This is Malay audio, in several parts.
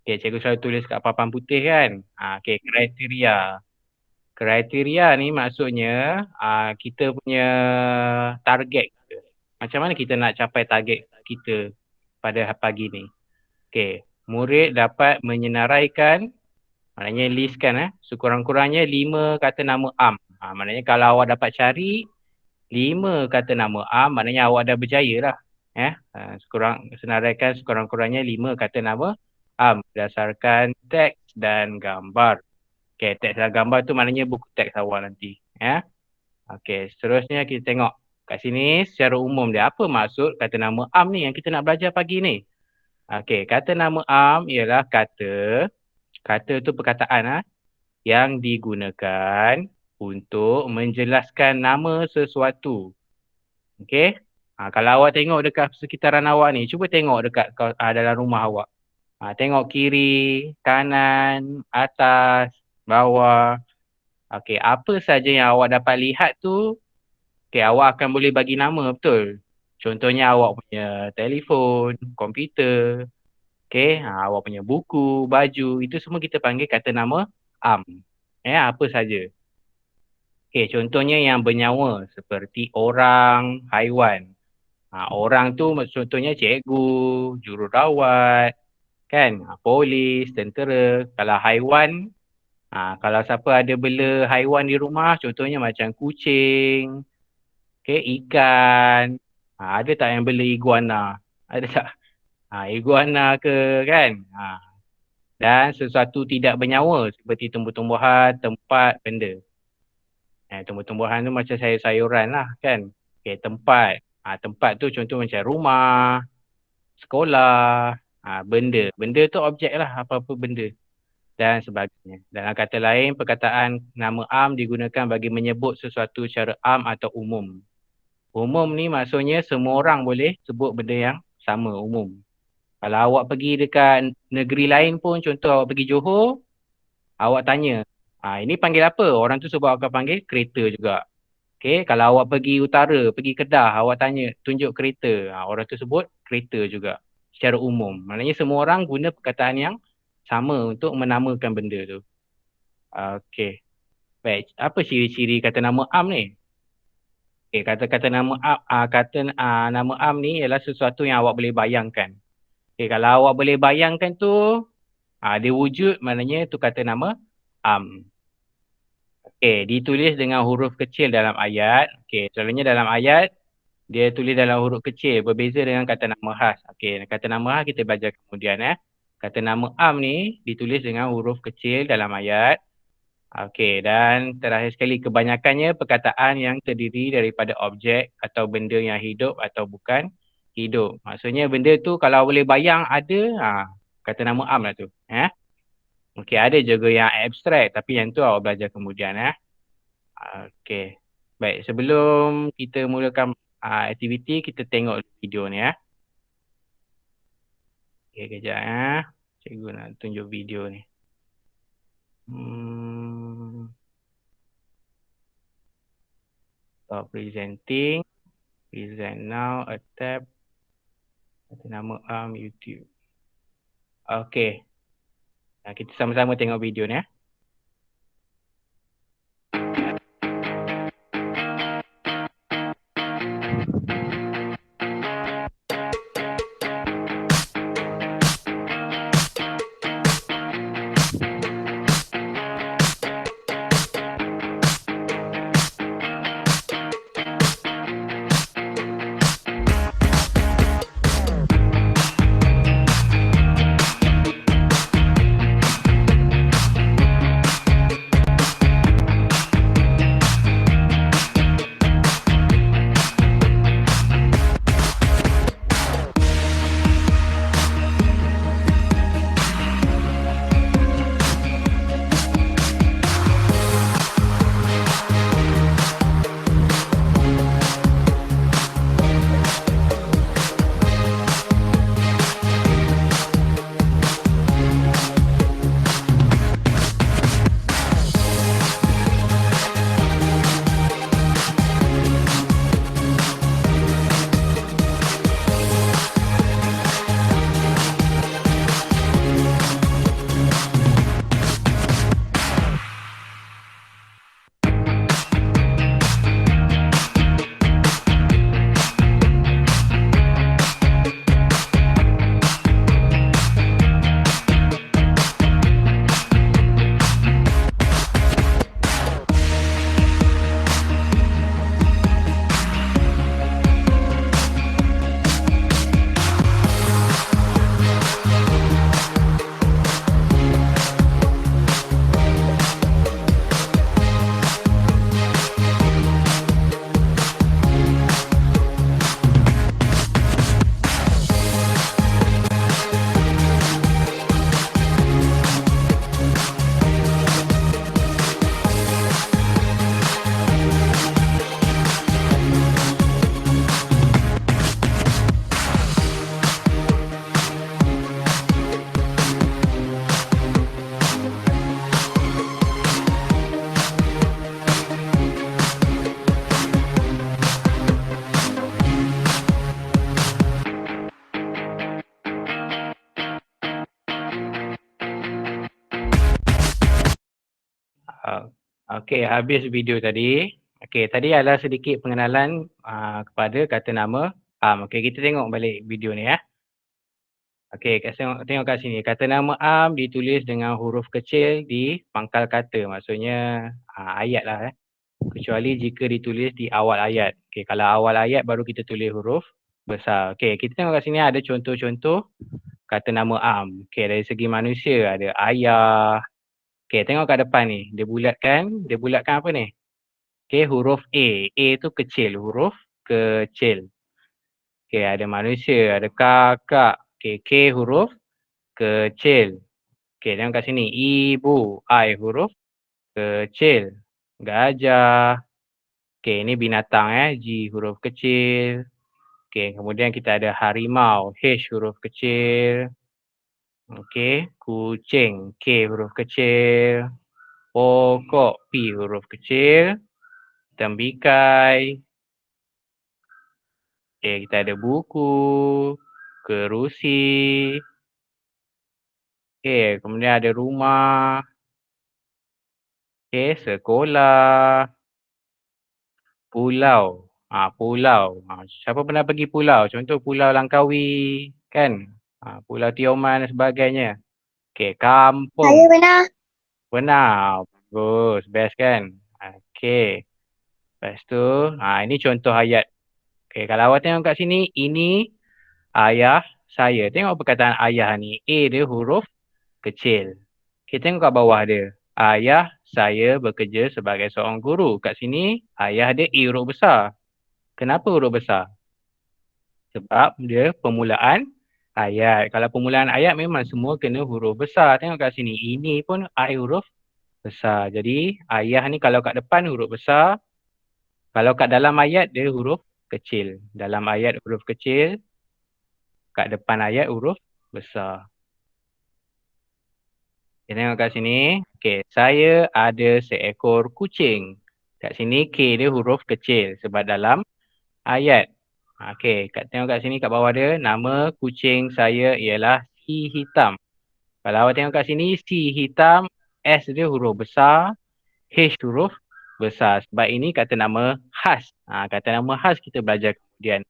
Okay, cikgu selalu tulis kat papan putih kan. Okay, kriteria. Kriteria ni maksudnya kita punya target kita. Macam mana kita nak capai target kita pada pagi ni. Okay, murid dapat menyenaraikan, maknanya listkan sekurang-kurangnya 5 kata nama am. Maknanya kalau awak dapat cari 5 kata nama am, maknanya awak dah berjaya lah. Senaraikan sekurang-kurangnya 5 kata nama am berdasarkan teks dan gambar. Okay, teks dan gambar tu maknanya buku teks awak nanti. Okay, seterusnya kita tengok kat sini secara umum dia. Apa maksud kata nama am ni yang kita nak belajar pagi ni? Okay, kata nama am ialah kata tu perkataan yang digunakan untuk menjelaskan nama sesuatu. Okay. Kalau awak tengok dekat sekitaran awak ni, cuba tengok dekat dalam rumah awak. Tengok kiri, kanan, atas, bawah. Okay, apa saja yang awak dapat lihat tu, okay, awak akan boleh bagi nama, betul? Contohnya awak punya telefon, komputer, okay, awak punya buku, baju, itu semua kita panggil kata nama am. Apa saja. Okay, contohnya yang bernyawa seperti orang, haiwan. Orang tu contohnya cikgu, jururawat, kan? Polis, tentera. Kalau haiwan, kalau siapa ada bela haiwan di rumah, contohnya macam kucing, okay, ikan. Ada tak yang bela iguana? Ada tak? Iguana ke, kan? Dan sesuatu tidak bernyawa seperti tumbuh-tumbuhan, tempat, benda. Tumbuh-tumbuhan tu macam sayur-sayuran lah, kan? Okay, tempat. Tempat tu contoh macam rumah, sekolah, benda. Benda tu objek lah, apa-apa benda. Dan sebagainya. Dalam kata lain, perkataan nama am digunakan bagi menyebut sesuatu secara am atau umum. Umum ni maksudnya semua orang boleh sebut benda yang sama, umum. Kalau awak pergi dekat negeri lain pun, contoh awak pergi Johor, awak tanya, ini panggil apa? Orang tu sebab akan panggil kereta juga. Okay, kalau awak pergi utara, pergi Kedah, awak tanya, tunjuk kereta. Orang tu sebut kereta juga. Secara umum. Maknanya semua orang guna perkataan yang sama untuk menamakan benda tu. Okay. Baik, apa ciri-ciri kata nama am ni? Okay, kata-kata nama nama am ni ialah sesuatu yang awak boleh bayangkan. Okay, kalau awak boleh bayangkan tu, dia wujud, maknanya tu kata nama am. Okay, ditulis dengan huruf kecil dalam ayat. Okay, selalunya dalam ayat, dia tulis dalam huruf kecil, berbeza dengan kata nama khas. Okay, kata nama khas kita belajar kemudian. Kata nama am ni ditulis dengan huruf kecil dalam ayat. Okay, dan terakhir sekali, kebanyakannya perkataan yang terdiri daripada objek atau benda yang hidup atau bukan hidup. Maksudnya benda tu kalau boleh bayang ada, kata nama am lah tu. Okey, ada juga yang abstrak, tapi yang tu awak belajar kemudian. Okey. Baik, sebelum kita mulakan aktiviti, kita tengok video ni. Okey, kejap. Cikgu nak tunjuk video ni. Stop presenting. Present now, a tab. Kata nama YouTube. Okey. Kita sama-sama tengok video ni. Okey, habis video tadi. Okey, tadi adalah sedikit pengenalan kepada kata nama am. Okey, kita tengok balik video ni ya. Okey, tengok kat sini. Kata nama am ditulis dengan huruf kecil di pangkal kata. Maksudnya ayat lah Kecuali jika ditulis di awal ayat. Okey, kalau awal ayat baru kita tulis huruf besar. Okey, kita tengok kat sini ada contoh-contoh kata nama am. Okey, dari segi manusia ada ayah. Okey, tengok kat depan ni. Dia bulatkan apa ni? Okey, huruf A. A tu kecil, huruf kecil. Okey, ada manusia, ada kakak. Okey, K huruf kecil. Okey, tengok kat sini. Ibu, I huruf kecil. Gajah. Okey, ini binatang G huruf kecil. Okey, kemudian kita ada harimau, H huruf kecil. Okey, kucing, K huruf kecil. Pokok, P huruf kecil. Tembikai. Okey, kita ada buku, kerusi. Okey, kemudian ada rumah. Okey, sekolah. Pulau. Pulau. Siapa pernah pergi pulau? Contoh Pulau Langkawi, kan? Pulau Tioman dan sebagainya. Okey, kampung. Saya pernah. Pernah. Bagus, best kan? Okey. Lepas tu, ini contoh ayat. Okey, kalau awak tengok kat sini, ini ayah saya. Tengok perkataan ayah ni. A dia huruf kecil. Kita tengok kat bawah dia. Ayah saya bekerja sebagai seorang guru. Kat sini, ayah dia A huruf besar. Kenapa huruf besar? Sebab dia permulaan ayat. Kalau permulaan ayat memang semua kena huruf besar. Tengok kat sini. Ini pun I huruf besar. Jadi, ayah ni kalau kat depan huruf besar. Kalau kat dalam ayat dia huruf kecil. Dalam ayat huruf kecil. Kat depan ayat huruf besar. Kita tengok kat sini. Okey, saya ada seekor kucing. Kat sini K dia huruf kecil sebab dalam ayat. Okey, tengok kat sini kat bawah dia. Nama kucing saya ialah si hitam. Kalau awak tengok kat sini, si hitam, S dia huruf besar, H huruf besar. Sebab ini kata nama khas. Kata nama khas kita belajar kemudian.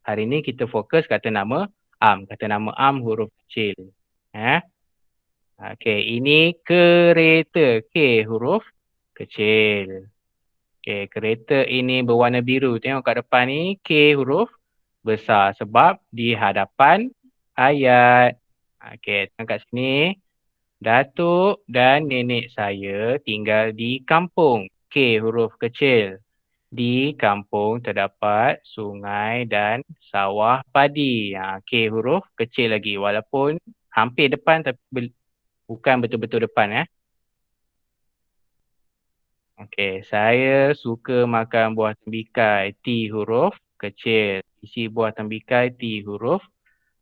Hari ini kita fokus kata nama am. Kata nama am huruf kecil. Okey, ini kereta. K huruf kecil. Okey, kereta ini berwarna biru. Tengok kat depan ni, K huruf besar. Sebab di hadapan ayat. Okey, tengok kat sini. Datuk dan nenek saya tinggal di kampung. K huruf kecil. Di kampung terdapat sungai dan sawah padi. K huruf kecil lagi. Walaupun hampir depan tapi bukan betul-betul depan. Okey, saya suka makan buah tembikai. T huruf kecil. Isi buah tembikai T huruf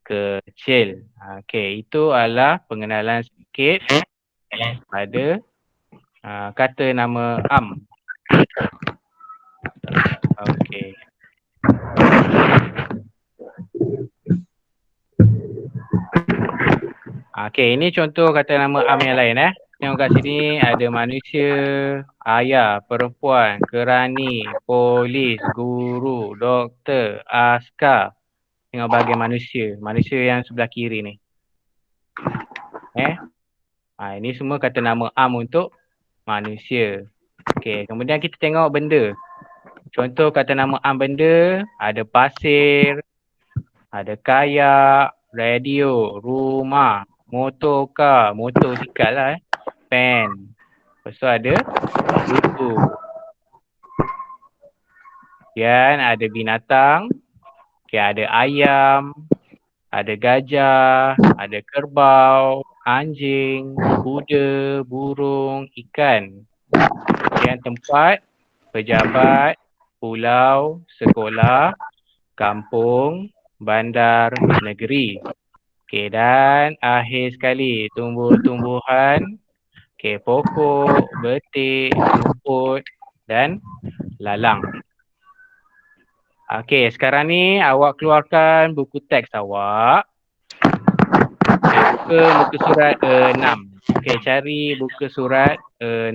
kecil. Okey, itu adalah pengenalan sedikit pada kata nama am. Okey. Okey, ini contoh kata nama am yang lain Tengok kat sini ada manusia, ayah, perempuan, kerani, polis, guru, doktor, askar. Tengok bahagian manusia. Manusia yang sebelah kiri ni. Ini semua kata nama am untuk manusia. Okey, kemudian kita tengok benda. Contoh kata nama am benda, ada pasir, ada kayak, radio, rumah, motorkar, motosikal lah pen. Lepas tu ada buku. Kemudian ada binatang. Okay, ada ayam, ada gajah, ada kerbau, anjing, kuda, burung, ikan. Kemudian tempat, pejabat, pulau, sekolah, kampung, bandar, negeri. Okay, dan akhir sekali tumbuh-tumbuhan, pokok, betik, rumput dan lalang. Okey, sekarang ni awak keluarkan buku teks awak. Buka muka surat 6. Okey, cari buku surat 6.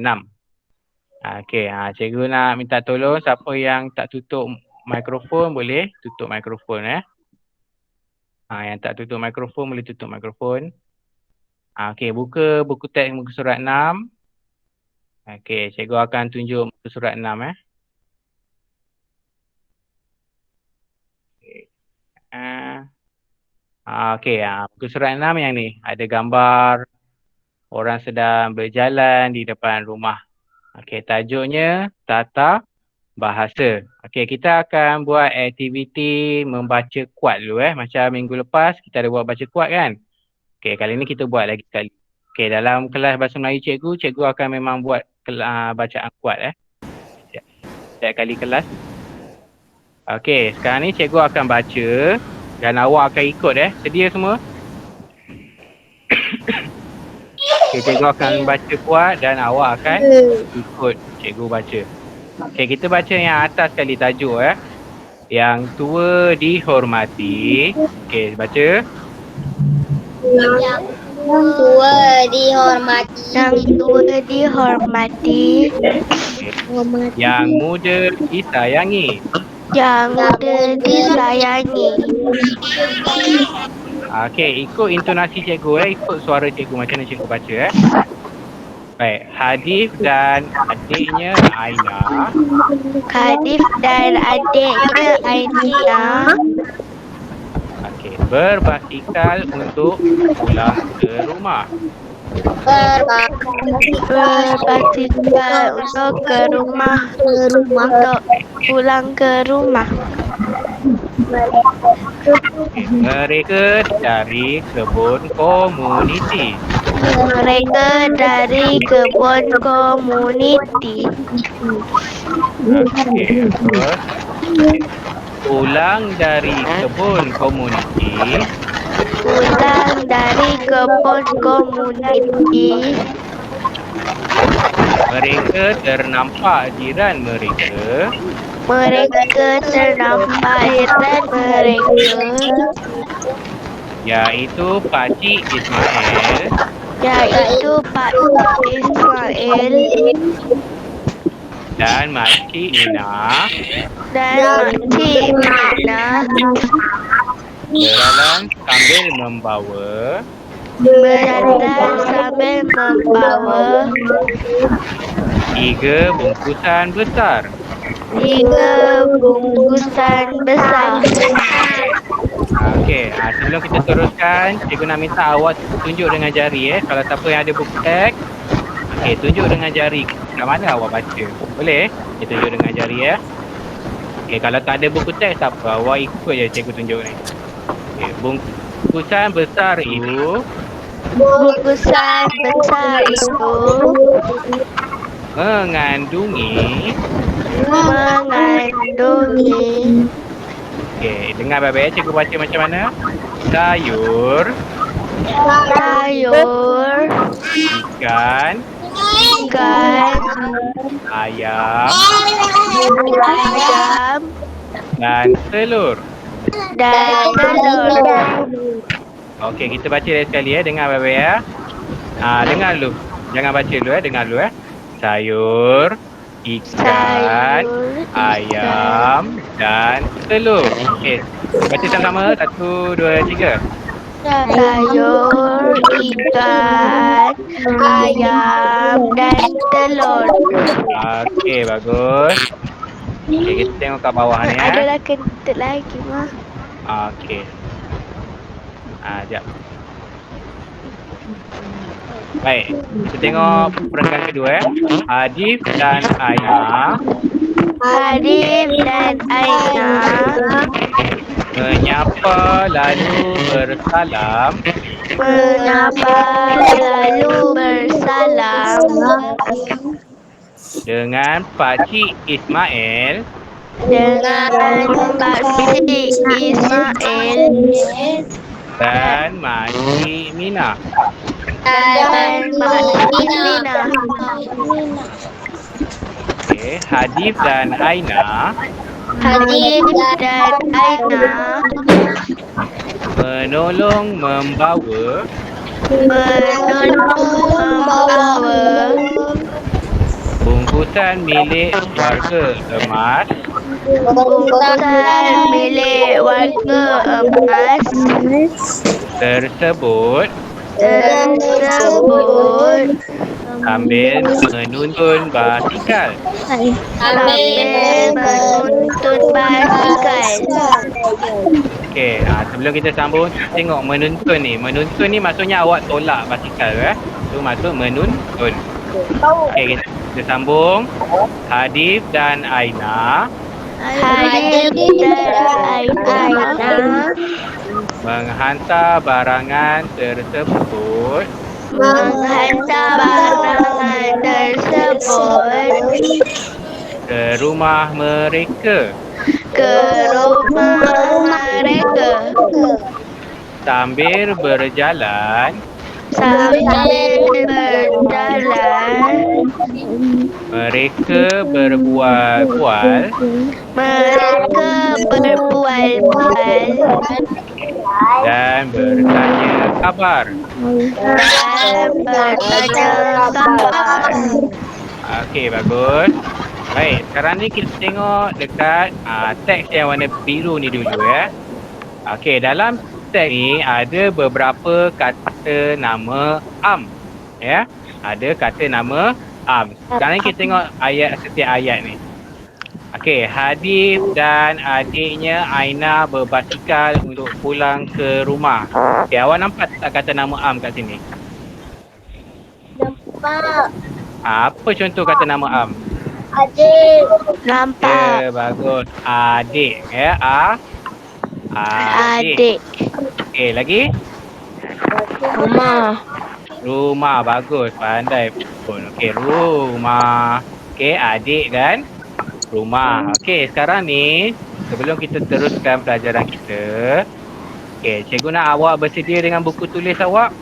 Okey, cikgu nak minta tolong siapa yang tak tutup mikrofon boleh tutup mikrofon yang tak tutup mikrofon boleh tutup mikrofon. Okey, buka buku teks muka surat 6. Okey, cikgu akan tunjuk muka surat 6 Okey, muka surat 6 yang ni ada gambar orang sedang berjalan di depan rumah. Okey, tajuknya tata bahasa. Okey, kita akan buat aktiviti membaca kuat dulu macam minggu lepas kita ada buat baca kuat kan. Okey, kali ni kita buat lagi sekali. Okey, dalam kelas bahasa Melayu cikgu akan memang buat bacaan kuat setiap kali kelas. Okey, sekarang ni cikgu akan baca dan awak akan ikut Sedia semua? Okey, cikgu akan baca kuat dan awak akan ikut cikgu baca. Okey, kita baca yang atas sekali tajuk Yang tua dihormati. Okey, baca. Yang tua dihormati. Yang tua dihormati. Yang muda disayangi. Yang muda disayangi. Okey, ikut intonasi cikgu ikut suara cikgu macam mana cikgu baca Baik, Hadif dan adiknya Aina. Hadif dan adiknya Aina. Okey, berbasikal untuk pulang ke rumah. Berbasikal untuk ke rumah. Untuk pulang ke rumah. Mereka dari kebun komuniti. Mereka dari kebun komuniti. Okey, terus. Pulang dari kebun komuniti. Pulang dari kebun komuniti. Mereka ternampak jiran mereka. Mereka ternampak jiran mereka. Iaitu Pakcik Ismail. Iaitu Pakcik Ismail. Dan Makcik Nina. Dan Makcik Nina. Berjalan sambil membawa. Berjalan sambil membawa 3 bungkusan besar. 3 bungkusan besar. Okey, sebelum kita teruskan, cikgu nak minta awak tunjuk dengan jari Kalau siapa yang ada buku teks, okey, tunjuk dengan jari kat mana awak baca. Boleh? Kita tunjuk dengan jari Okey, kalau tak ada buku teks tak apa, awak ikut je cikgu tunjuk ni. Okey, bungkusan besar itu. Bungkusan besar itu mengandungi. Okey, dengar baik-baik cikgu baca macam mana. Sayur. Ikan. Ayam. Dan telur. Okey, kita baca lagi sekali dengar baik-baik dengar dulu. Jangan baca dulu dengar dulu Sayur, ikan, ayam dan telur. Okey. Baca sama-sama. 1, 2, 3. Sayur, ikan, ayam dan telur. Okey, bagus. Okey, kita tengok kat bawah ni Adalah kentut lagi, Mak. Okey. Sekejap. Baik, kita tengok perenggan kedua Hadif dan Aina. Hadif dan Aina menyapa lalu bersalam. Menyapa lalu bersalam Dengan Pakcik Ismail. Dengan Pakcik Ismail Dan Makcik Mina. Dan Makcik Mina. Okay. Hadif dan Aina. Hadif dan Aina menolong membawa. Menolong membawa Bungkusan milik warga emas Bungkusan milik warga emas tersebut tersebut sambil menuntun basikal. sambil menuntun basikal. Okey, sebelum kita sambung, tengok menuntun ni. Menuntun ni maksudnya awak tolak basikal. Tu maksud menuntun. Okey, kita sambung. Hadif dan Aina Hadif dan Aina menghantar barangan tersebut menghantar barangan tersebut ke rumah mereka ke rumah mereka sambil berjalan. Mereka berbual-bual dan bertanya kabar. Okey, bagus. Baik, sekarang ni kita tengok dekat teks yang warna biru ni dulu ya. Okey, dalam teks ni ada beberapa kata nama am. Ya, ada kata nama am. Sekarang ni kita tengok ayat setiap ayat ni. Okey, Hadif dan adiknya Aina berbasikal untuk pulang ke rumah. Okey, awak nampak tak kata nama am kat sini? Nampak. Apa contoh kata nama am? Adik. Nampak. Ya, bagus. Adik. Ya, adik. Okey, lagi? Rumah. Rumah, bagus. Pandai pun. Okey, rumah. Okey, adik dan rumah. Okey, sekarang ni sebelum kita teruskan pelajaran kita, okey, cikgu nak awak bersedia dengan buku tulis awak.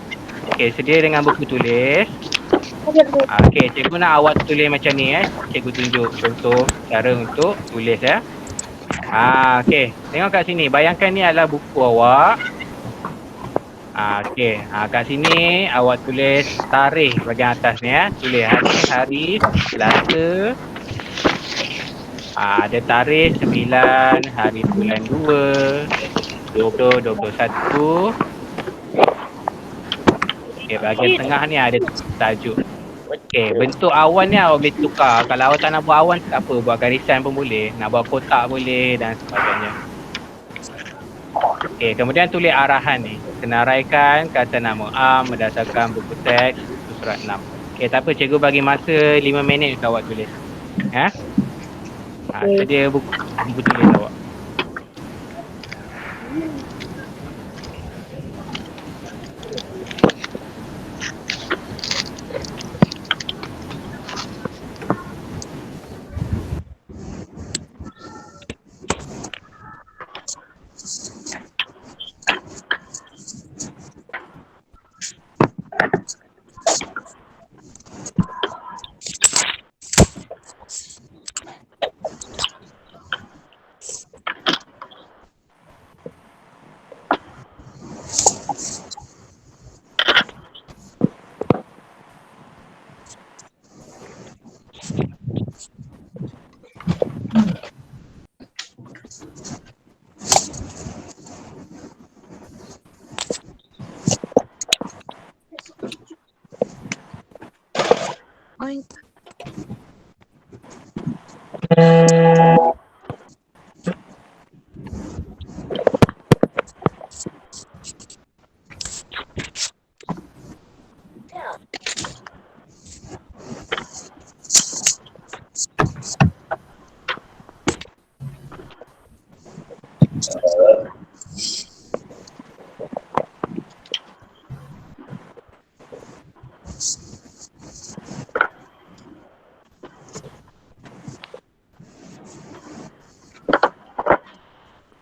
Okey, sedia dengan buku tulis. Okey, cikgu nak awak tulis macam ni Cikgu tunjuk contoh cara untuk tulis ya. Okey, tengok kat sini. Bayangkan ni adalah buku awak. Okey, kat sini awak tulis tarikh bahagian atas ni ya. Tulis hari Selasa. Ada tarikh 9 hari bulan 2 2021. Okey, bahagian tengah ni ada tajuk. Okey, bentuk awan ni awak boleh tukar. Kalau awak tak nak buat awan tak apa, buat garisan pun boleh. Nak buat kotak boleh dan sebagainya. Okey, kemudian tulis arahan ni. Senaraikan kata nama am berdasarkan buku teks surat 6. Okey, tak apa, cikgu bagi masa 5 minit untuk awak tulis. Ya? Sedia buku tulis awak.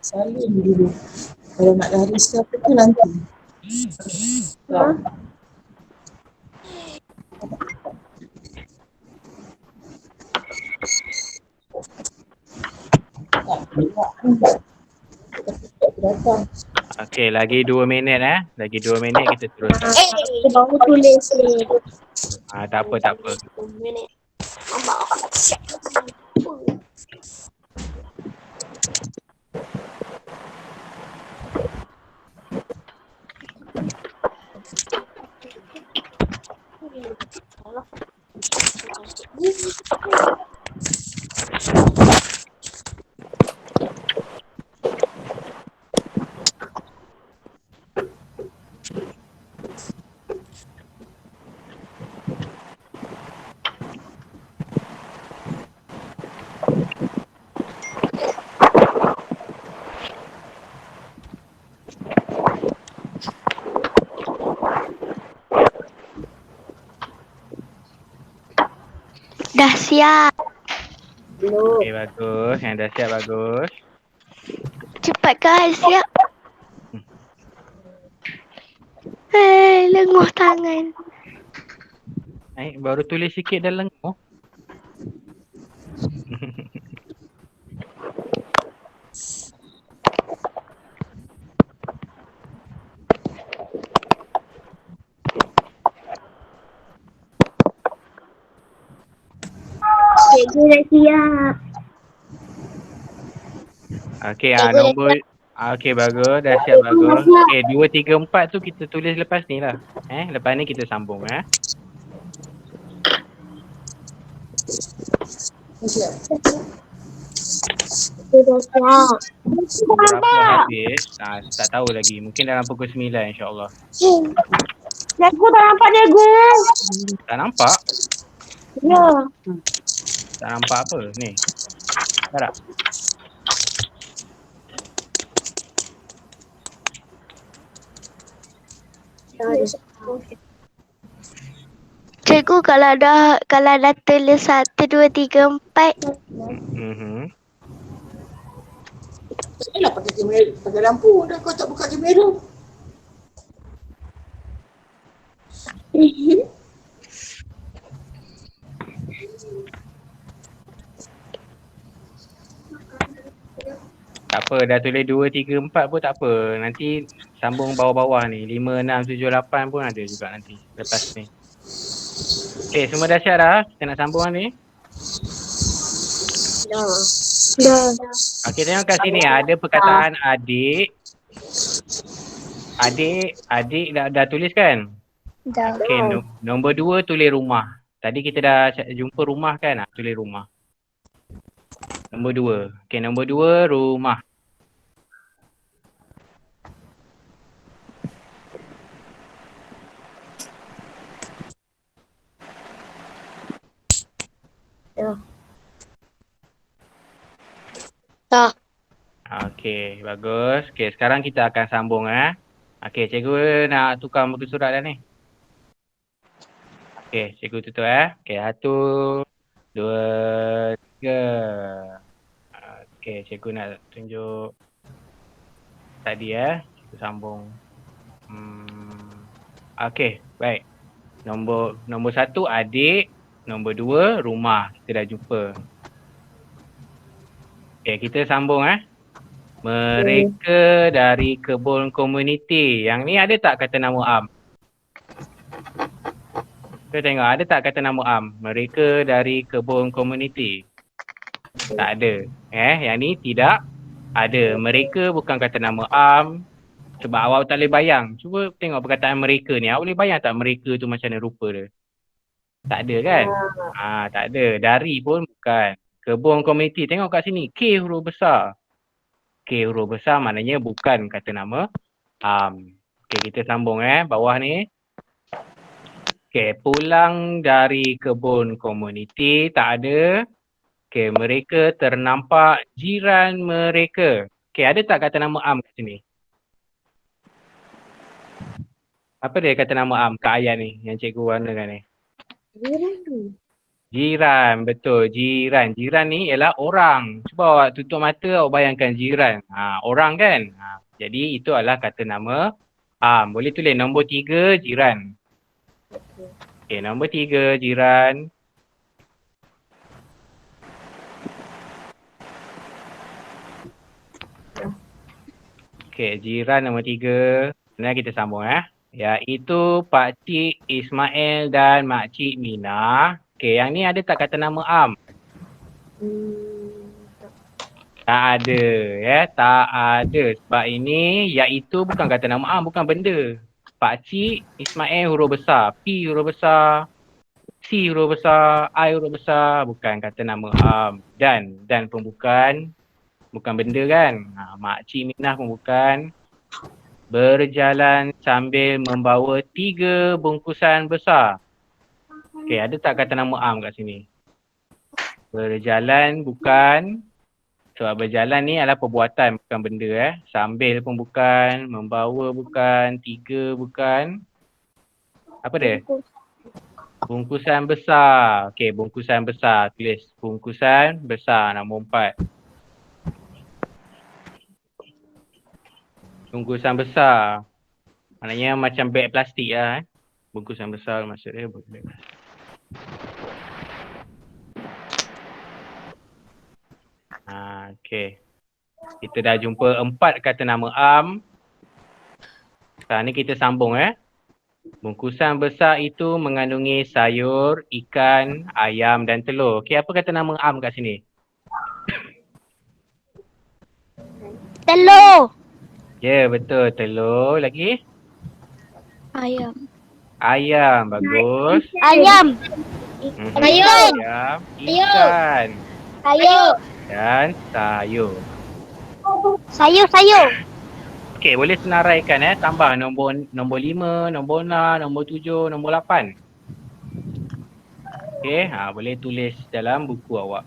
Salin dulu. Kalau nak lari siapa tu nanti. Okey, lagi 2 minit Lagi 2 minit kita teruskan. Aku baru tulis ni. Tak apa. Minit. Nampak Dah siap. Okey, bagus. Yang dah siap bagus. Cepat kan siap. Lenguh tangan. Baru tulis sikit dah lenguh. Cikgu dah siap. Okey, Cikgu dah nombor okey bagus, dah siap bagus. Okey, 2 3 4 tu kita tulis lepas ni lah. Lepas ni kita sambung Siap. Cikgu dah siap. Berapa habis? Tak tahu lagi. Mungkin dalam pukul 9 insya-Allah. Cikgu tak nampak cikgu. Tak nampak? Ya. Tak nampak apa ni? Tak. Cikgu kalau dah tulis 1, 2, 3, 4. Taklah pakai lampu. Dah kau tak buka kamera. Tak apa, dah tulis 2 3 4 pun tak apa. Nanti sambung bawah-bawah ni. 5 6 7 8 pun ada juga nanti lepas ni. Okey, semua dah siap dah? Kita nak sambung ni. Dah. Okey, tengok kat sini ada perkataan adik. Adik dah tulis kan? Dah. Okey, nombor 2 tulis rumah. Tadi kita dah jumpa rumah kan? Tulis rumah. Nombor 2. Okey, nombor 2 rumah. Dah. Okey, bagus. Okey, sekarang kita akan sambung Okey, cikgu nak tukar muka surat dah ni. Okey, cikgu tutup Okey, 1 2 3. Okey, cikgu nak tunjuk tadi Cikgu sambung. Okey, baik. Nombor 1 adik, nombor 2 rumah. Kita dah jumpa. Okey, kita sambung Mereka dari kebun komuniti. Yang ni ada tak kata nama am? Kita tengok ada tak kata nama am? Mereka dari kebun komuniti. Tak ada. Yang ni tidak ada. Mereka bukan kata nama am. Sebab awak tak boleh bayang. Cuba tengok perkataan mereka ni. Awak boleh bayang tak mereka tu macam mana rupa dia? Tak ada kan? Tak ada. Dari pun bukan. Kebun komuniti. Tengok kat sini. K huruf besar. K huruf besar maknanya bukan kata nama am. Okey, kita sambung bawah ni. Okey, pulang dari kebun komuniti tak ada. Okey, mereka ternampak jiran mereka. Okey, ada tak kata nama am kat sini? Apa dia kata nama am kat ayat ni yang cikgu warnakan ni? Jiran, betul. Jiran. Jiran ni ialah orang. Cuba awak tutup mata, awak bayangkan jiran. Orang kan? Jadi itu adalah kata nama am. Boleh tulis nombor 3 jiran. Okey, nombor 3 jiran. Okey, jiran nombor 3. Kemudian kita sambung iaitu Pak Cik Ismail dan Mak Cik Mina. Okey, yang ni ada tak kata nama am? Tak ada ya, tak ada. Sebab ini iaitu bukan kata nama am, bukan benda. Pakcik Ismail huruf besar, P huruf besar, C huruf besar, I huruf besar, bukan kata nama am. Dan pun bukan benda kan. Makcik Minah pun bukan. Berjalan sambil membawa 3 bungkusan besar. Okey, ada tak kata nama am kat sini? Berjalan bukan. Sebab berjalan ni adalah perbuatan, bukan benda. Sambil pun bukan, membawa bukan, 3 bukan. Apa dia? Bungkusan besar. Okey, bungkusan besar. Tulis bungkusan besar, nombor 4. Bungkusan besar. Maknanya macam beg plastik lah. Bungkusan besar maksud dia beg plastik. Okey. Kita dah jumpa 4 kata nama am. Sekarang ni kita sambung Bungkusan besar itu mengandungi sayur, ikan, ayam dan telur. Okey, apa kata nama am kat sini? Telur. Ya, betul. Telur. Lagi? Ayam. Ayam. Bagus. Ayam. Ayam. Ikan. Sayur. Dan sayur. Sayur. Okey, boleh senaraikan tambah nombor 5, nombor 6, nombor 7, nombor 8. Okey, boleh tulis dalam buku awak.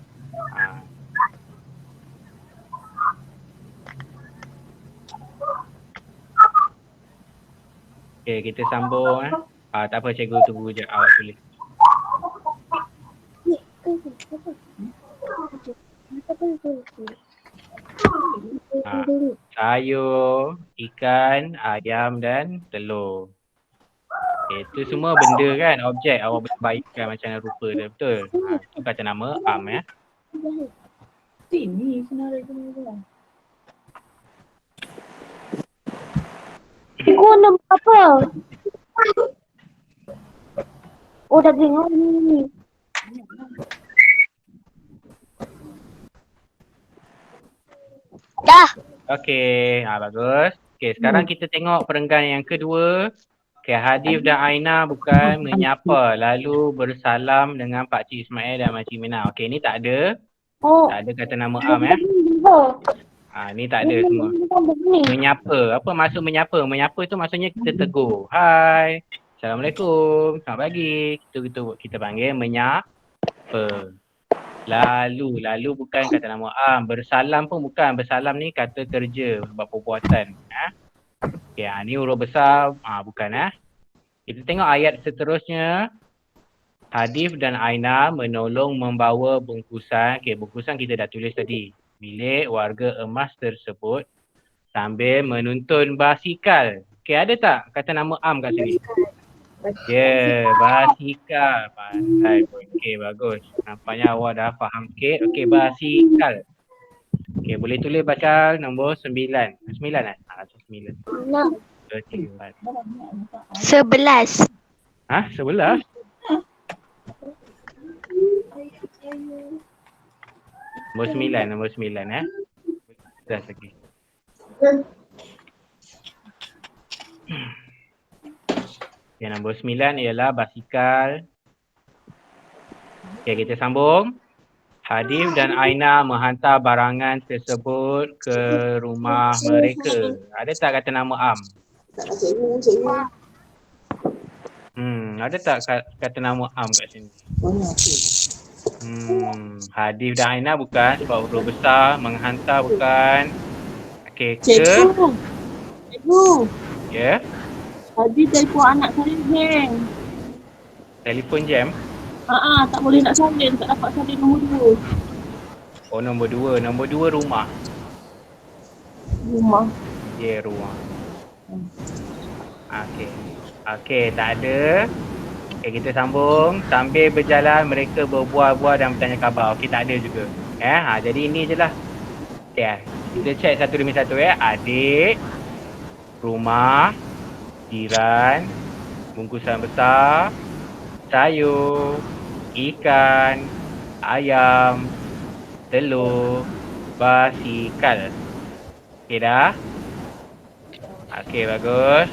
Okey, kita sambung tak apa, cikgu tunggu je, awak tulis. Sayur, ikan, ayam dan telur. Okay, itu semua benda kan, objek. Awak boleh baikkan macam rupa dia, betul? Itu kata nama am Ini senarai kena. Cikgu nombor apa? Oh, dah tengok ni. Dah. Okey, bagus. Okey, sekarang kita tengok perenggan yang kedua. Okey, Hadif dan Aina bukan menyapa lalu bersalam dengan Pakcik Ismail dan Makcik Minah. Okey, ni tak ada. Tak ada kata nama am ni tak ada semua. Menyapa. Apa maksud menyapa? Menyapa tu maksudnya kita tegur. Hai. Assalamualaikum. Selamat pagi. Kita panggil menyapa. Lalu bukan kata nama am. Bersalam pun bukan. Bersalam ni kata kerja, sebab perbuatan. Okey, ni huruf besar. Bukan Kita tengok ayat seterusnya. Hadif dan Aina menolong membawa bungkusan. Okey, bungkusan kita dah tulis tadi. Milik warga emas tersebut sambil menuntun basikal. Okey, ada tak kata nama am kat sini? Ya, basikal. Pandai pun. Okey, bagus. Nampaknya awak dah faham sikit. Okey, basikal. Okey, boleh tulis baca nombor 9. 9 9. 11. 11? Nombor 9 Dah lagi. Okay, nombor 9 ialah basikal. Okay, kita sambung. Hadif dan Aina menghantar barangan tersebut ke rumah mereka. Ada tak kata nama am? Ada tak kata nama am kat sini? Hadif dan Aina bukan, sebab huruf besar. Menghantar bukan. Okey, Cikgu. Ya. Tadi telefon anak saya hang. Telefon jam. Tak boleh nak salin, tak dapat salin nombor 2. Oh, nombor 2. Nombor 2 rumah. Rumah. Ya, rumah. Okey, tak ada. Okey, kita sambung. Sambil berjalan mereka berbual-bual dan bertanya khabar. Okey, tak ada juga. Jadi ini je lah. Okay, kita check satu demi satu Adik, rumah, jiran, bungkusan besar, sayur, ikan, ayam, telur, basikal. Okey dah? Okey, bagus.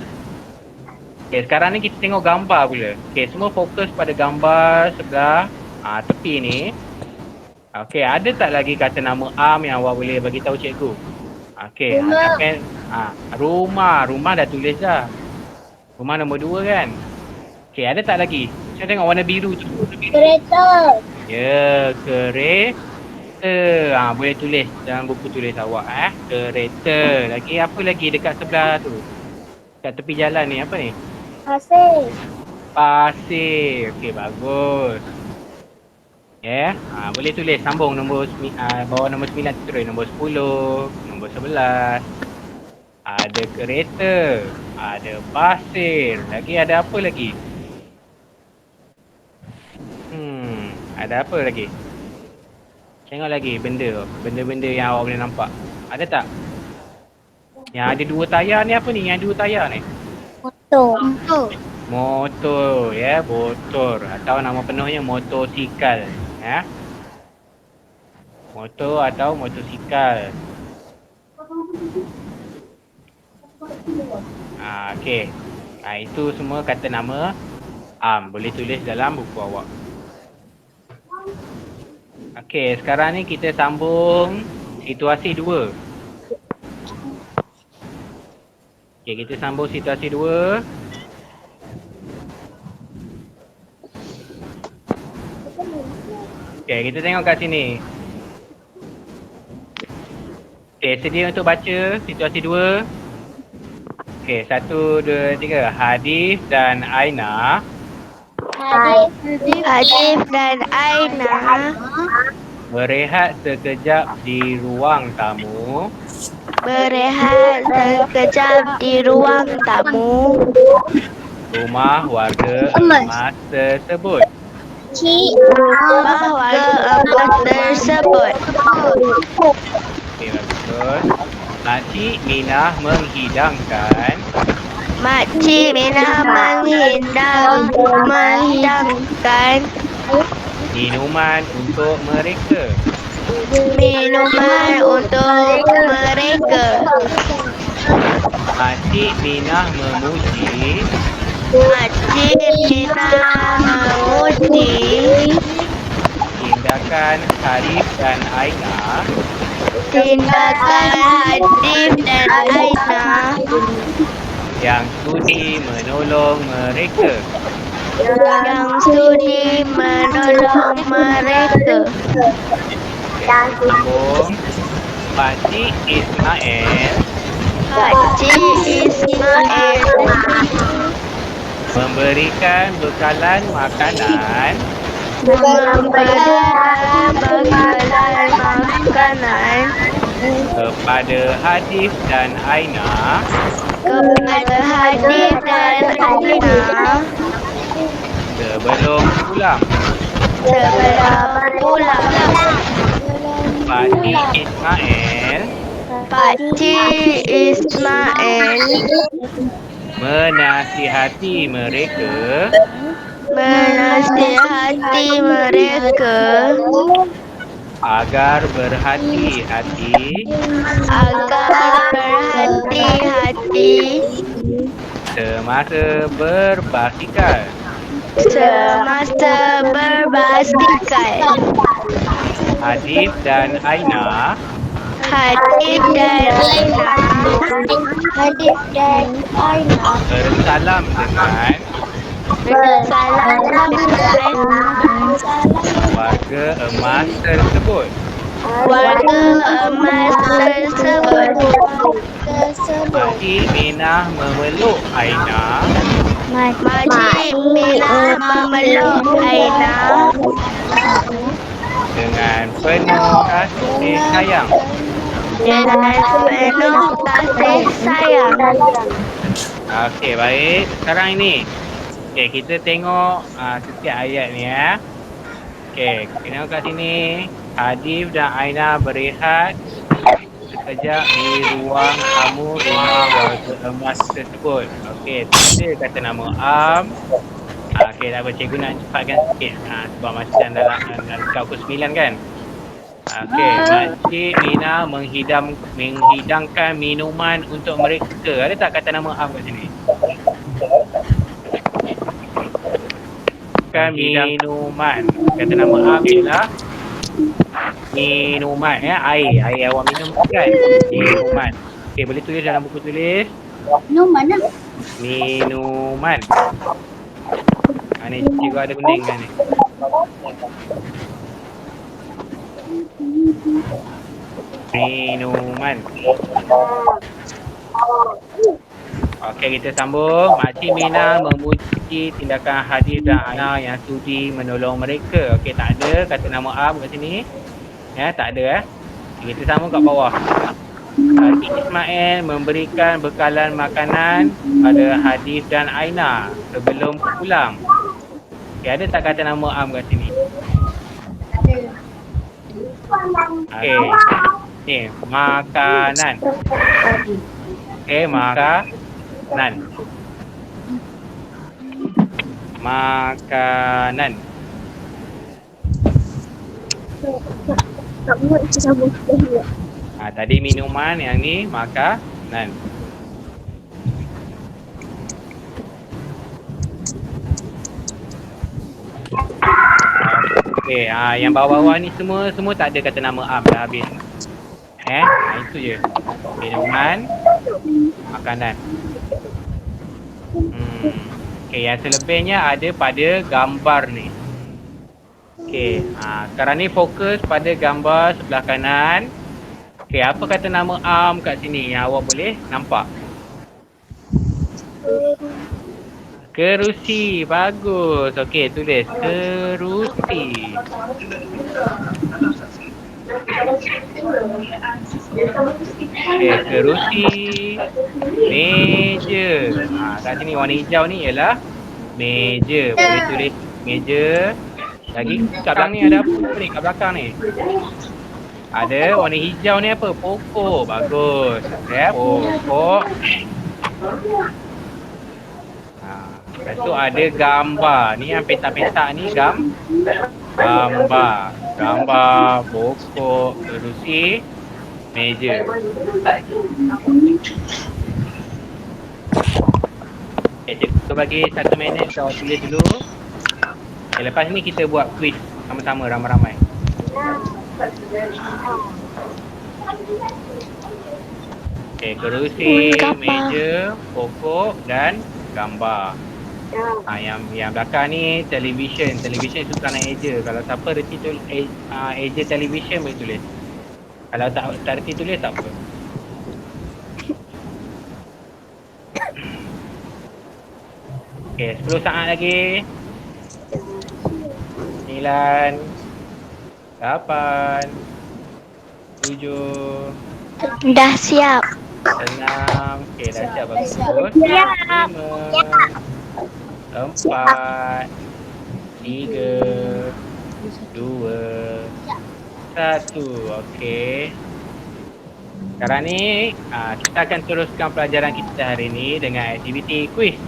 Okey, sekarang ni kita tengok gambar pula. Okey, semua fokus pada gambar sebelah tepi ni. Okey, ada tak lagi kata nama am yang awak boleh bagi tahu cikgu? Okey, rumah. Rumah dah tulis dah. Rumah nombor 2 kan? Okey, ada tak lagi? Saya tengok warna biru tu. Kereta. Ya, kereta. Boleh tulis dalam buku tulis awak kereta. Lagi apa lagi dekat sebelah tu? Dekat tepi jalan ni apa ni? Pasir. Pasir. Okey, bagus. Boleh tulis sambung bawah nombor 9 terus nombor 10, nombor 11. Ada kereta, ada pasir. Lagi ada apa lagi? Ada apa lagi? Tengok lagi benda-benda yang awak boleh nampak. Ada tak? Yang ada 2 tayar ni apa ni? Yang 2 tayar ni? Motor. Motor, motor atau nama penuhnya motosikal, Motor atau motosikal. Okey. Itu semua kata nama boleh tulis dalam buku awak. Okey, sekarang ni kita sambung situasi 2. Okey, kita sambung situasi 2. Okey, kita tengok kat sini. Okey, sedia untuk baca situasi 2? Okey, 1, 2, 3. Hadif dan Aina. Hadif dan Aina Berehat sekejap di ruang tamu. berehat sekejap di ruang tamu Rumah warga emas tersebut. rumah warga emas tersebut. Okey, bagus. Makcik Minah menghidangkan Makcik Minah menghidangkan minuman untuk mereka. minuman untuk mereka. Makcik Minah memuji Makcik Minah memuji tindakan Harif dan Aina tindakan Hadif dan Aina yang sudi menolong mereka. yang sudi menolong mereka. Sambung. Pakcik Ismail Pakcik Ismail memberikan bekalan makanan memberikan bekalan makanan kepada Hadif dan Aina kepada Hadif dan Aina sebelum pulang. sebelum pulang. Pakcik Ismail Pakcik Ismail menasihati mereka menasihati mereka agar berhati-hati agar berhati-hati semasa berbasikal. semasa berbasikal. Hadif dan Aina Hadif dan Aina Hadif dan Aina bersalam dengan bersalam dengan warga emas tersebut. warga emas tersebut. Makcik Minah memeluk Aina Makcik Minah memeluk Aina dengan penuh kasih sayang. dengan penuh kasih sayang. Okey, baik. Sekarang ini kita tengok setiap ayat ni Okey, kita tengok kat sini. Hadif dan Aina berehat sekejap di ruang tamu rumah warga emas tersebut. Okey, ada kata nama am. Okey, tak apa, cikgu nak cepatkan sikit sebab masih dalam dekat pukul 9 kan. Okey, Makcik Mina menghidangkan minuman untuk mereka. Ada tak kata nama am kat sini? Minuman. Kata nama am ialah minuman ya. Air awak minum kan? Minuman. Okey, boleh tulis dalam buku tulis. Minuman lah. Minuman. Ni cikgu ada kuning kan ni. Minuman. Okey, kita sambung. Makcik Mina memuji tindakan Hadif dan Ana yang sudi menolong mereka. Okey, tak ada kata nama am kat sini. Ya, tak ada Kita sambung kat bawah. Cik Ismail memberikan bekalan makanan pada Hadif dan Aina sebelum pulang. Okey, ada tak kata nama am kat sini? Okey. Ni, makanan. Okey, makanan. Makanan. Tadi minuman, yang ni makanan. Okey, yang bawah-bawah ni semua tak ada kata nama am, dah habis. Itu je. Minuman, makanan. Okey, yang selebihnya ada pada gambar ni. Okey, sekarang ni fokus pada gambar sebelah kanan. Okey, apa kata nama am kat sini yang awak boleh nampak? Kerusi, bagus. Okey, tulis kerusi. Okey, kerusi. Meja. Kat sini warna hijau ni ialah meja. Boleh tulis meja. Lagi kat belakang ni ada apa ni kat belakang ni? Ada warna hijau ni apa? Pokok. Bagus. Ya, pokok. Lepas tu ada gambar. Ni yang petak-petak ni gambar. Gambar, pokok, kerusi, meja. Okay, kita bagi 1 minit kita tulis dulu. Okay, lepas ni kita buat quiz sama-sama ramai-ramai. Okay, kerusi, meja, pokok dan gambar. Yang belakang ni television. Television susunan eja. Kalau siapa reti tulis eja television boleh tulis. Kalau tak reti tulis tak apa. Okey, 10 saat lagi. 9 8 7 Dah siap. 6. Okey, dah siap, bagus. 5 4 3 2 1. Okey. Sekarang ni kita akan teruskan pelajaran kita hari ni dengan aktiviti kuis.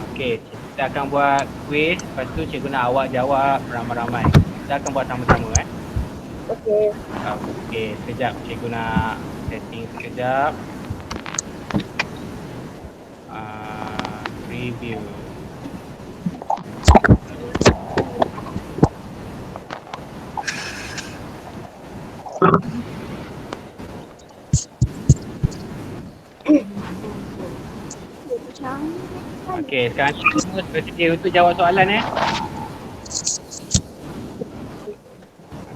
Okey, kita akan buat kuis. Lepas tu cikgu nak awak jawab ramai-ramai. Kita akan buat sama-sama Okey. Okey, sekejap cikgu nak setting sekejap. Review. Okey, sekarang semua bersedia untuk jawab soalan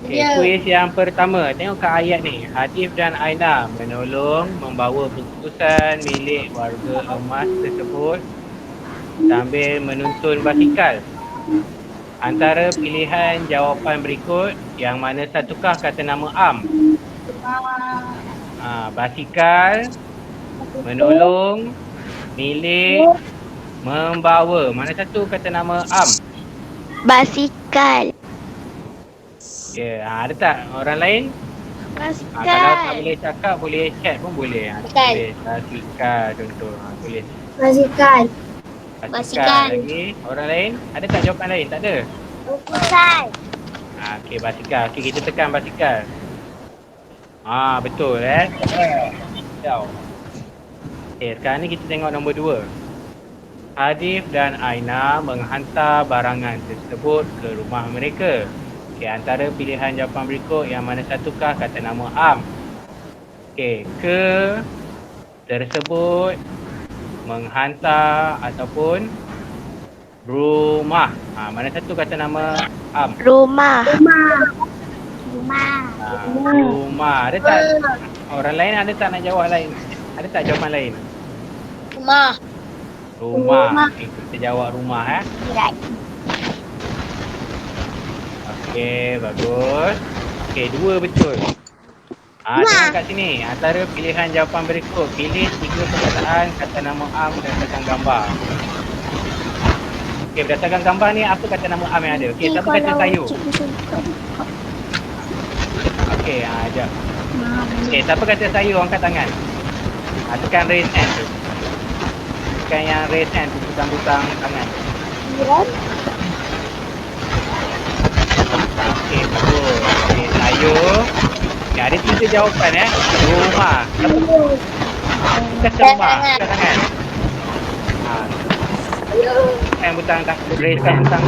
Okey, kuis yang pertama. Tengok kat ayat ni. Hadif dan Aina menolong membawa bungkusan milik warga emas tersebut sambil menuntun basikal. Antara pilihan jawapan berikut, yang mana satukah kata nama am? Basikal, menolong, milik, membawa. Mana satu kata nama am? Basikal. Ya, ada tak orang lain? Basikal. Kalau tak boleh cakap, boleh chat pun boleh. Tulis basikal contoh. Tulis Basikal. basikal. Lagi orang lain? Ada tak jawapan lain? Tak ada? Basikal. Okey, basikal. Okey, kita tekan basikal. Betul Tahu. Sekarang ni kita tengok nombor 2. Hadif dan Aina menghantar barangan tersebut ke rumah mereka. Antara pilihan jawapan berikut, yang mana satukah kata nama am? Ke, tersebut, menghantar ataupun rumah. Mana satu kata nama am? Rumah. Rumah. Ada tak? Orang lain ada tak nak jawab lain? Ada tak jawapan lain? Rumah. Rumah. Kita jawab rumah Right. Okey, bagus. Okey, 2 betul. Tengok kat sini. Antara pilihan jawapan berikut, pilih 3 perkataan kata nama am berdasarkan gambar. Okey, berdasarkan gambar ni apa kata nama am yang ada? Okey, siapa kata sayur? Okey, jap. Okey, siapa kata sayur angkat tangan? Tekan raise hand tu. Tekan yang raise hand tu, butang-butang tangan. Okey, bagus. Okey, sayur. Okay, ada 3 jawapan Rumah. Kata rumah. Angkat tangan. Tekan butang raise hand butang.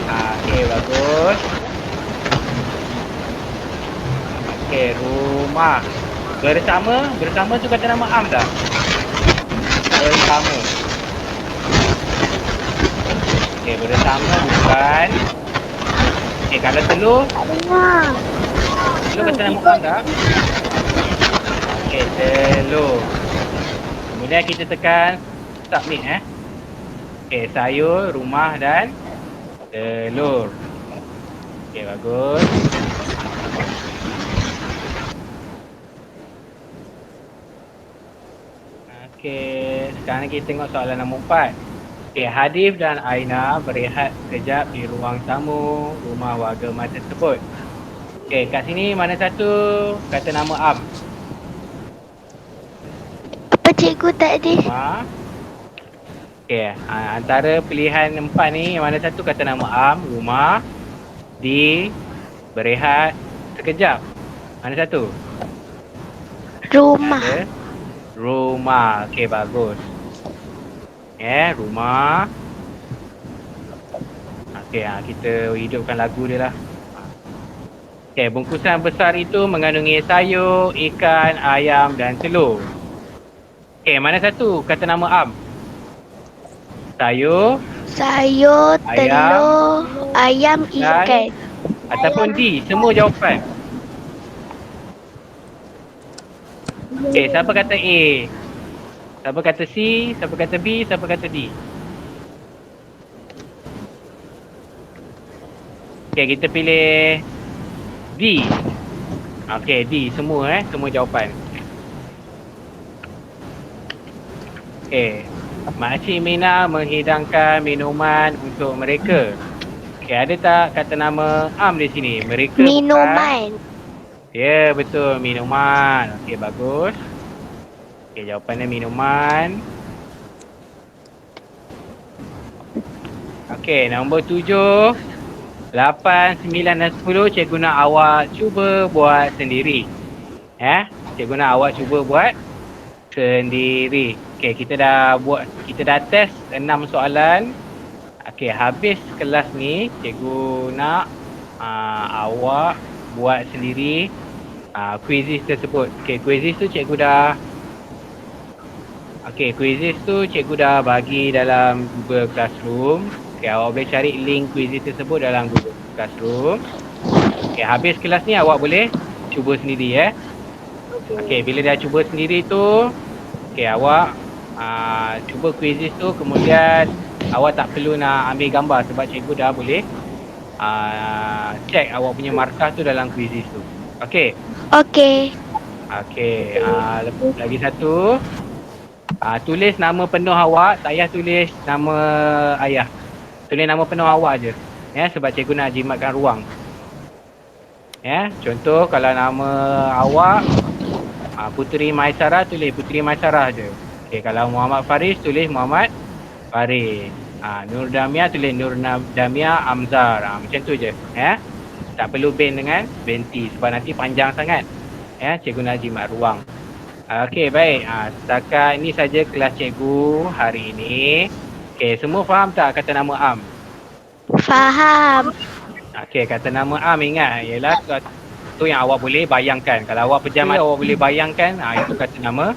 Okey, bagus. Okey, rumah. Bersama tu kata nama am tak? Bersama. Okey, bersama bukan. Okey, kalau telur? Telur kata nama am tak? Okey, telur. Kemudian kita tekan submit Okey, sayur, rumah dan telur. Okey, bagus. Okey, sekarang kita tengok soalan nombor 4. Okey, Hadif dan Aina berehat sekejap di ruang tamu rumah warga emas tersebut. Okey, kat sini mana satu kata nama am? Apa cikgu tadi? Rumah. Okey, antara pilihan 4 ni, mana satu kata nama am? Rumah, di, berehat sekejap. Mana satu? Rumah. Rumah. Okey, bagus. Rumah. Okey, kita hidupkan lagu dia lah. Okey, bungkusan besar itu mengandungi sayur, ikan, ayam dan telur. Okey, mana satu kata nama am? Sayur, telur, ayam, ikan. ataupun D, semua jawapan. Okey, siapa kata A? Siapa kata C? Siapa kata B? Siapa kata D? Okey, kita pilih D. Okey, D, semua semua jawapan. Okey, Makcik Mina menghidangkan minuman untuk mereka. Okey, ada tak kata nama am di sini? Mereka Minuman. bukan. Ya, betul, minuman. Okey, bagus. Okey, jawapannya minuman. Okey, nombor 7, 8, 9 dan 10 cikgu nak awak cuba buat sendiri. Cikgu nak awak cuba buat sendiri. Okey, kita dah test 6 soalan. Okey, habis kelas ni cikgu nak awak buat sendiri quizzes tersebut. Okey, quizzes tu cikgu dah bagi dalam Google Classroom. Okey, awak boleh cari link quizzes tersebut dalam Google Classroom. Okey, habis kelas ni awak boleh cuba sendiri Okey, bila dah cuba sendiri tu, okey, awak cuba quizzes tu, kemudian awak tak perlu nak ambil gambar sebab cikgu dah boleh check awak punya markah tu dalam quizzes tu. Okey. Okey. Okey, lagi satu. Tulis nama penuh awak, tak payah tulis nama ayah. Tulis nama penuh awak je. Sebab cikgu nak jimatkan ruang. Contoh kalau nama awak Puteri Maisarah, tulis Puteri Maisarah je. Okey, kalau Muhammad Faris, tulis Muhammad Faris. Nur Damia, tulis Nur Damia Amzar. Macam tu je. Tak perlu dengan binti sebab nanti panjang sangat. Ya, Cikgu Najib mak ruang. Okey, baik. Setakat ini saja kelas cikgu hari ini. Okey, semua faham tak kata nama Am? Faham. Okey, kata nama Am ingat ialah tu yang awak boleh bayangkan. Kalau awak pejam mata, awak boleh bayangkan itu kata nama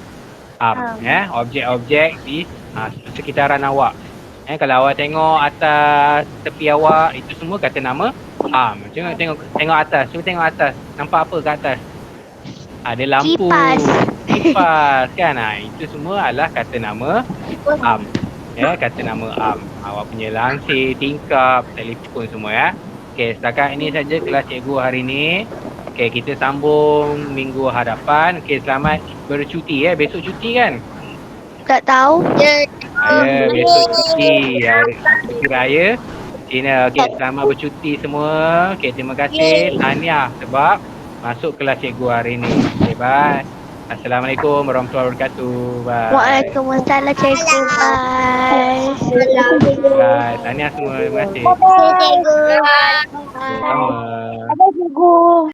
Am. Ya, objek-objek di sekitaran awak. Kalau awak tengok atas tepi awak, itu semua kata nama Am. Tengok atas. Cuba tengok atas. Nampak apa kat atas? Ada lampu. Kipas kan. Itu semua adalah kata nama Am. Ya, kata nama Am. Awak punya langsir, tingkap, telefon semua ya. Okey, setakat ini saja kelas cikgu hari ini. Okey, kita sambung minggu hadapan. Okey, selamat bercuti ya. Besok cuti kan? Tak tahu. Ya. Besok cuti. Cuti raya. Cina, okey, selamat bercuti semua. Okey, terima kasih. Tahniah sebab masuk kelas cikgu hari ini. Okey, bye. Assalamualaikum warahmatullahi wabarakatuh. Bye. Waalaikumsalam cikgu. Bye. Bye. Tahniah semua. Terima kasih. Cikgu. Sama. Cikgu.